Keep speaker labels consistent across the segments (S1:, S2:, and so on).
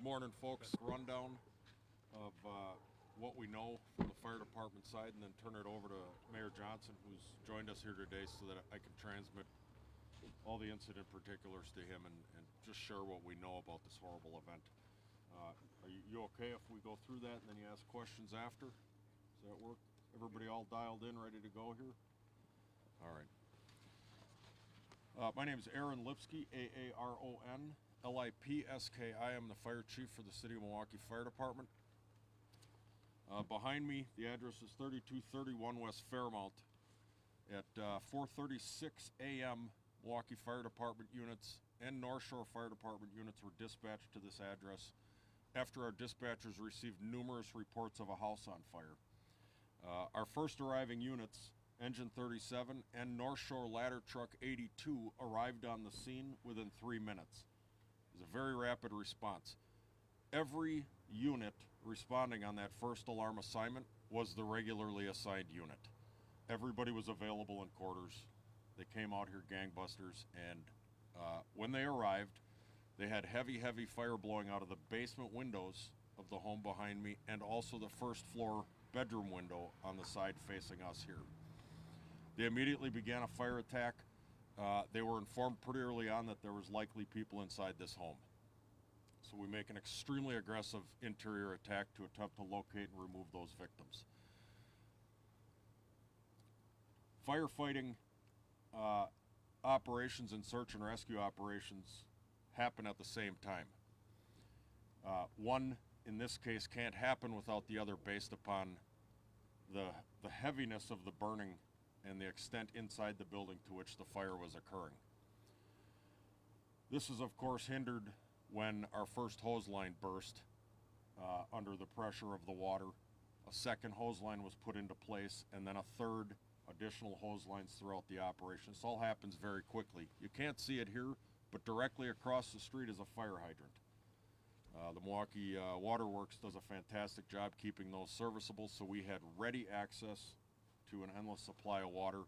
S1: Morning, folks. Rundown of what we know from the fire department side, and then turn it over to Mayor Johnson, who's joined us here today, so that I can transmit all the incident particulars to him and just share what we know about this horrible event. Are you okay if we go through that and then you ask questions after? Does that work? Everybody all dialed in, ready to go here? All right. My name is Aaron Lipsky, Aaron Lipski. I am the fire chief for the City of Milwaukee Fire Department. Behind me, the address is 3231 West Fairmount. At 4:36 a.m., Milwaukee Fire Department units and North Shore Fire Department units were dispatched to this address after our dispatchers received numerous reports of a house on fire. Our first arriving units, Engine 37 and North Shore Ladder Truck 82, arrived on the scene within 3 minutes. It was a very rapid response. Every unit responding on that first alarm assignment was the regularly assigned unit. Everybody was available in quarters. They came out here gangbusters, and when they arrived, they had heavy fire blowing out of the basement windows of the home behind me, and also the first floor bedroom window on the side facing us here. They immediately began a fire attack. They were informed pretty early on that there was likely people inside this home. So we make an extremely aggressive interior attack to attempt to locate and remove those victims. Firefighting operations and search and rescue operations happen at the same time. One, in this case, can't happen without the other based upon the heaviness of the burning and the extent inside the building to which the fire was occurring. This is, of course, hindered when our first hose line burst under the pressure of the water. A second hose line was put into place, and then a third additional hose lines throughout the operation. This all happens very quickly. You can't see it here, but directly across the street is a fire hydrant. The Milwaukee Waterworks does a fantastic job keeping those serviceable, so we had ready access to an endless supply of water.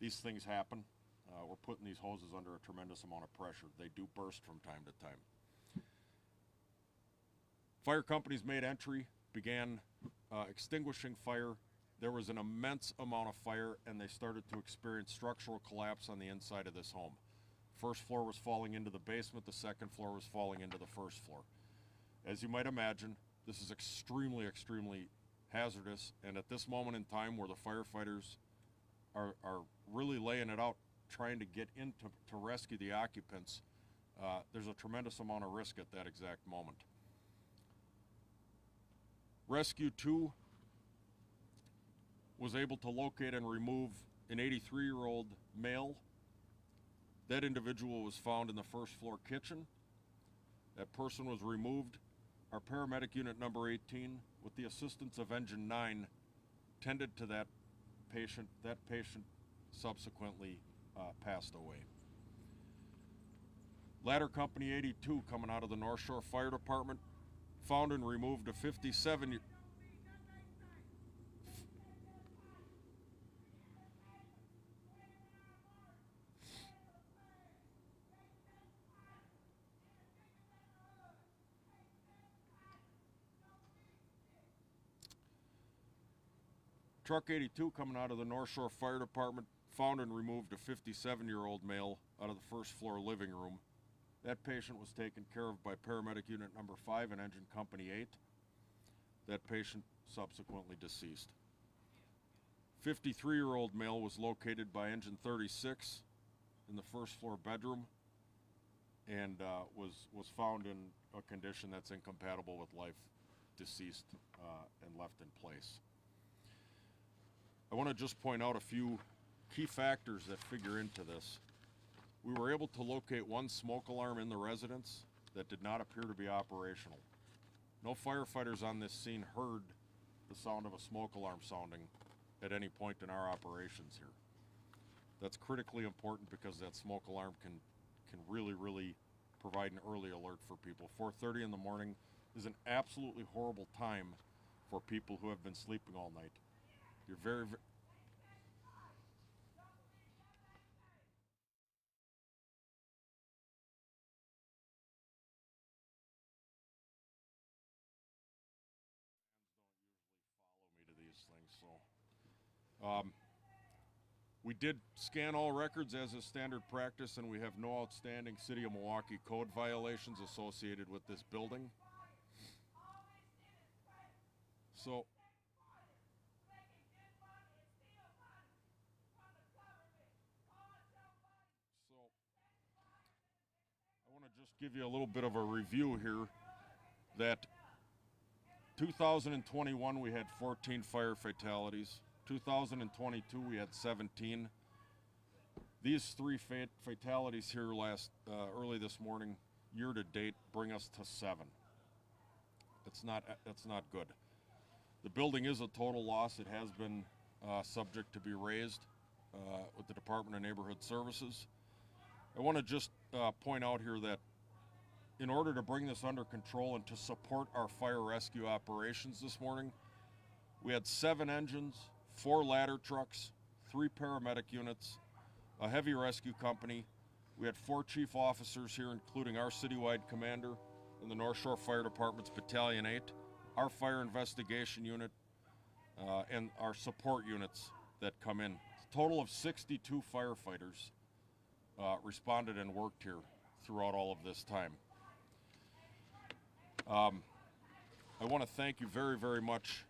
S1: These things happen. We're putting these hoses under a tremendous amount of pressure. They do burst from time to time. Fire companies made entry, began extinguishing fire. There was an immense amount of fire, and they started to experience structural collapse on the inside of this home. First floor was falling into the basement. The second floor was falling into the first floor. As you might imagine, this is extremely hazardous, and at this moment in time where the firefighters are really laying it out trying to get in to rescue the occupants, there's a tremendous amount of risk at that exact moment. Rescue 2 was able to locate and remove an 83-year-old male. That individual was found in the first floor kitchen. That person was removed. Our paramedic unit number 18, with the assistance of Engine 9, tended to that patient. That patient subsequently passed away. Ladder Company 82, coming out of the North Shore Fire Department, found and removed a 57 Truck 82, coming out of the North Shore Fire Department, found and removed a 57-year-old male out of the first floor living room. That patient was taken care of by paramedic unit number 5 and engine company 8. That patient subsequently deceased. 53-year-old male was located by engine 36 in the first floor bedroom and was found in a condition that's incompatible with life, deceased and left in place. I want to just point out a few key factors that figure into this. We were able to locate one smoke alarm in the residence that did not appear to be operational. No firefighters on this scene heard the sound of a smoke alarm sounding at any point in our operations here. That's critically important because that smoke alarm can really provide an early alert for people. 4:30 in the morning is an absolutely horrible time for people who have been sleeping all night. You're very this thing. So we did scan all records as is standard practice, and we have no outstanding City of Milwaukee code violations associated with this building. So I want to just give you a little bit of a review here that 2021 we had 14 fire fatalities. 2022 we had 17. These three fatalities here early this morning, year to date, bring us to 7. That's not good. The building is a total loss. It has been subject to be raised with the Department of Neighborhood Services. I want to just point out here that in order to bring this under control and to support our fire rescue operations this morning, we had 7 engines, 4 ladder trucks, 3 paramedic units, a heavy rescue company. We had 4 chief officers here, including our citywide commander in the North Shore Fire Department's Battalion 8, our fire investigation unit, and our support units that come in. A total of 62 firefighters responded and worked here throughout all of this time. I want to thank you very, very much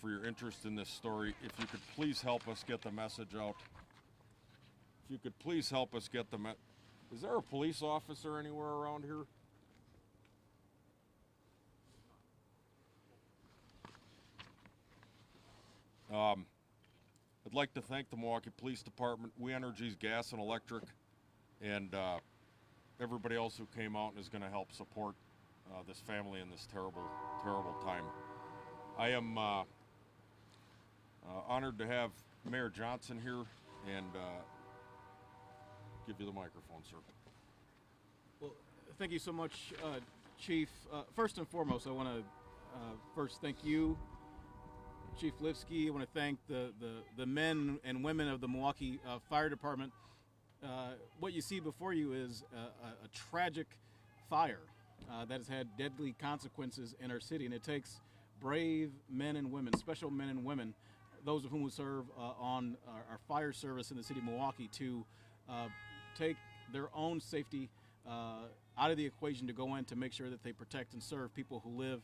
S1: for your interest in this story. If you could please help us get the message out. If you could please help us get the Is there a police officer anywhere around here? I'd like to thank the Milwaukee Police Department, We Energies Gas and Electric, and everybody else who came out and is going to help support this family in this terrible, terrible time. I am honored to have Mayor Johnson here and give you the microphone, sir.
S2: Well, thank you so much, Chief. First and foremost, I want to first thank you, Chief Lipsky. I want to thank the men and women of the Milwaukee Fire Department. What you see before you is a tragic fire that has had deadly consequences in our city, and it takes brave men and women, special men and women, those of whom who serve on our fire service in the city of Milwaukee, to take their own safety out of the equation to go in to make sure that they protect and serve people who live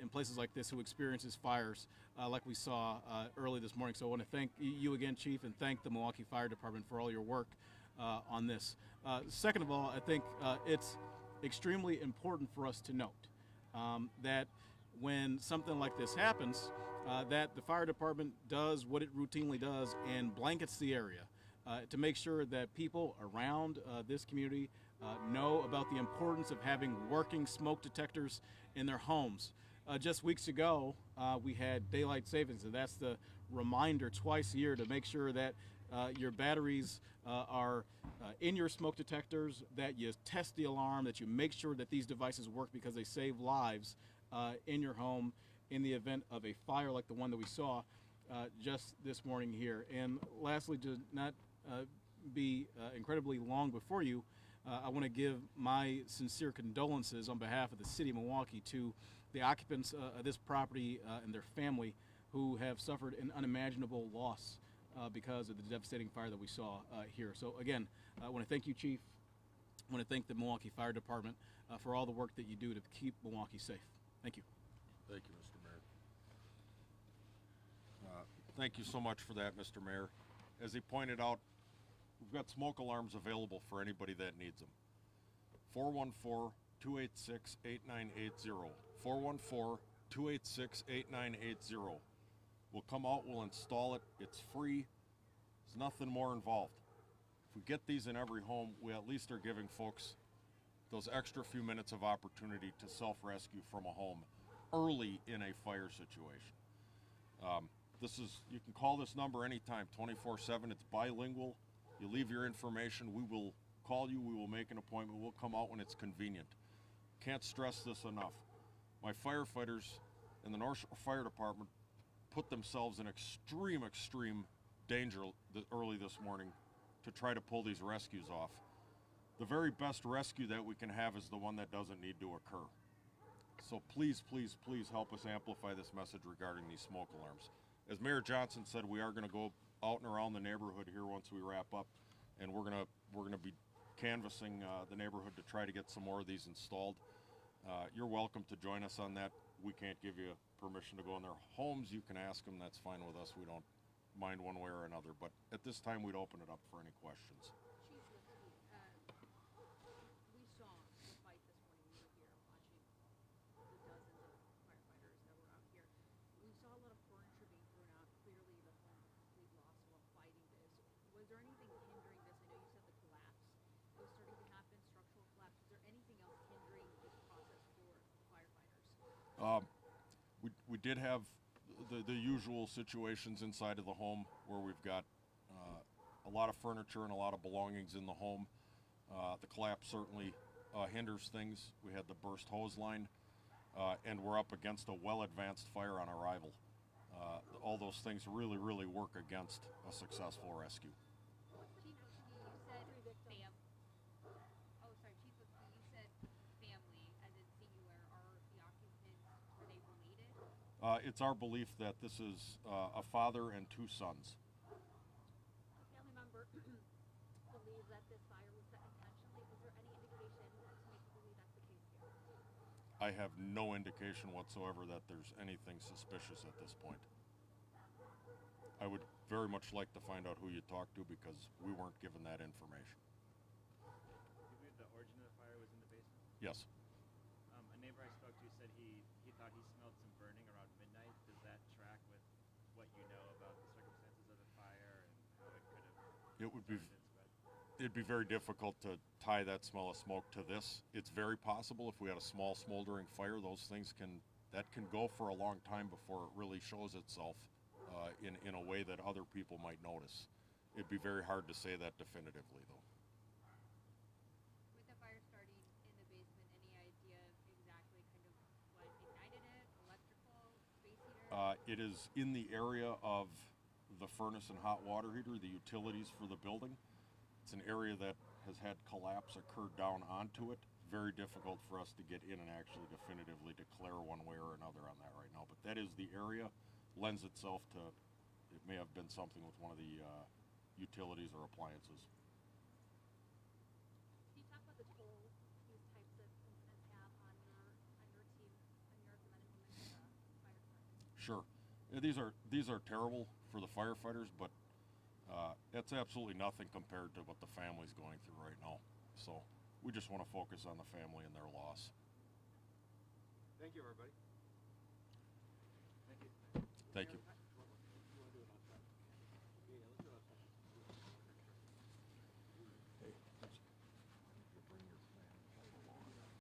S2: in places like this, who experiences fires like we saw early this morning. So I want to thank you again, Chief, and thank the Milwaukee Fire Department for all your work on this. Second of all, I think it's extremely important for us to note that when something like this happens, that the fire department does what it routinely does and blankets the area to make sure that people around this community know about the importance of having working smoke detectors in their homes. Just weeks ago, we had daylight savings, and that's the reminder twice a year to make sure that your batteries are in your smoke detectors, that you test the alarm, that you make sure that these devices work because they save lives in your home in the event of a fire like the one that we saw just this morning here. And lastly, to not be incredibly long before you, I want to give my sincere condolences on behalf of the city of Milwaukee to the occupants of this property and their family who have suffered an unimaginable loss because of the devastating fire that we saw here. So again, I want to thank you, Chief. I want to thank the Milwaukee Fire Department for all the work that you do to keep Milwaukee safe. Thank you.
S1: Thank you, Mr. Mayor. Thank you so much for that, Mr. Mayor. As he pointed out, we've got smoke alarms available for anybody that needs them. 414-286-8980. 414-286-8980. We'll come out, we'll install it. It's free. There's nothing more involved. If we get these in every home, we at least are giving folks those extra few minutes of opportunity to self-rescue from a home early in a fire situation. You can call this number anytime, 24/7. It's bilingual. You leave your information, we will call you, we will make an appointment, we'll come out when it's convenient. Can't stress this enough. My firefighters in the North Shore Fire Department put themselves in extreme danger early this morning to try to pull these rescues off. The very best rescue that we can have is the one that doesn't need to occur. So please, please, please help us amplify this message regarding these smoke alarms. as Mayor Johnson said, we are going to go out and around the neighborhood here once we wrap up, and we're gonna be canvassing the neighborhood to try to get some more of these installed. You're welcome to join us on that. We can't give you permission to go in their homes. You can ask them. That's fine with us. We don't mind one way or another. But at this time, we'd open it up for any questions.
S3: Chief Lipsky, we saw the fight this morning. We were here watching the dozens of firefighters that were out here. We saw a lot of furniture being thrown out. Clearly, the home was complete loss while fighting this. Was there anything hindering this? I know you said the collapse was starting to happen, structural collapse. Is there anything else hindering this process for firefighters?
S1: We did have the usual situations inside of the home where we've got a lot of furniture and a lot of belongings in the home. The collapse certainly hinders things. We had the burst hose line, and we're up against a well-advanced fire on arrival. All those things really, really work against a successful rescue.
S3: Chief Lipsky, you said Oh, sorry, Chief Lipsky, you said family, as in singular. Are the occupants, are they related?
S1: It's our belief that this is a father and two sons.
S3: A family member believes that this fire was set intentionally. Is there any indication to make you believe that's the case here?
S1: I have no indication whatsoever that there's anything suspicious at this point. I would very much like to find out who you talked to because we weren't given that information.
S4: Do you believe the origin of the fire was in the basement?
S1: Yes.
S4: A neighbor I spoke to said he thought he smelled some burning around midnight. Does that track with what you know about the circumstances of the fire and how it could have
S1: It would be
S4: started and spread?
S1: it'd be very difficult to tie that smell of smoke to this. It's very possible if we had a small smoldering fire, those things can go for a long time before it really shows itself in a way that other people might notice. It'd be very hard to say that definitively, though.
S3: With the fire starting in the basement, any idea of exactly kind of what ignited it? Electrical, space heater?
S1: It is in the area of the furnace and hot water heater, the utilities for the building. It's an area that has had collapse occur down onto it. Very difficult for us to get in and actually definitively declare one way or another on that right now. But that is the area. Lends itself to, it may have been something with one of the utilities or appliances.
S3: Can you talk about the toll these types of incidents have on your team, on your men and women in the fire department?
S1: Sure. These are terrible for the firefighters, but that's absolutely nothing compared to what the family's going through right now. So we just want to focus on the family and their loss.
S2: Thank you, everybody.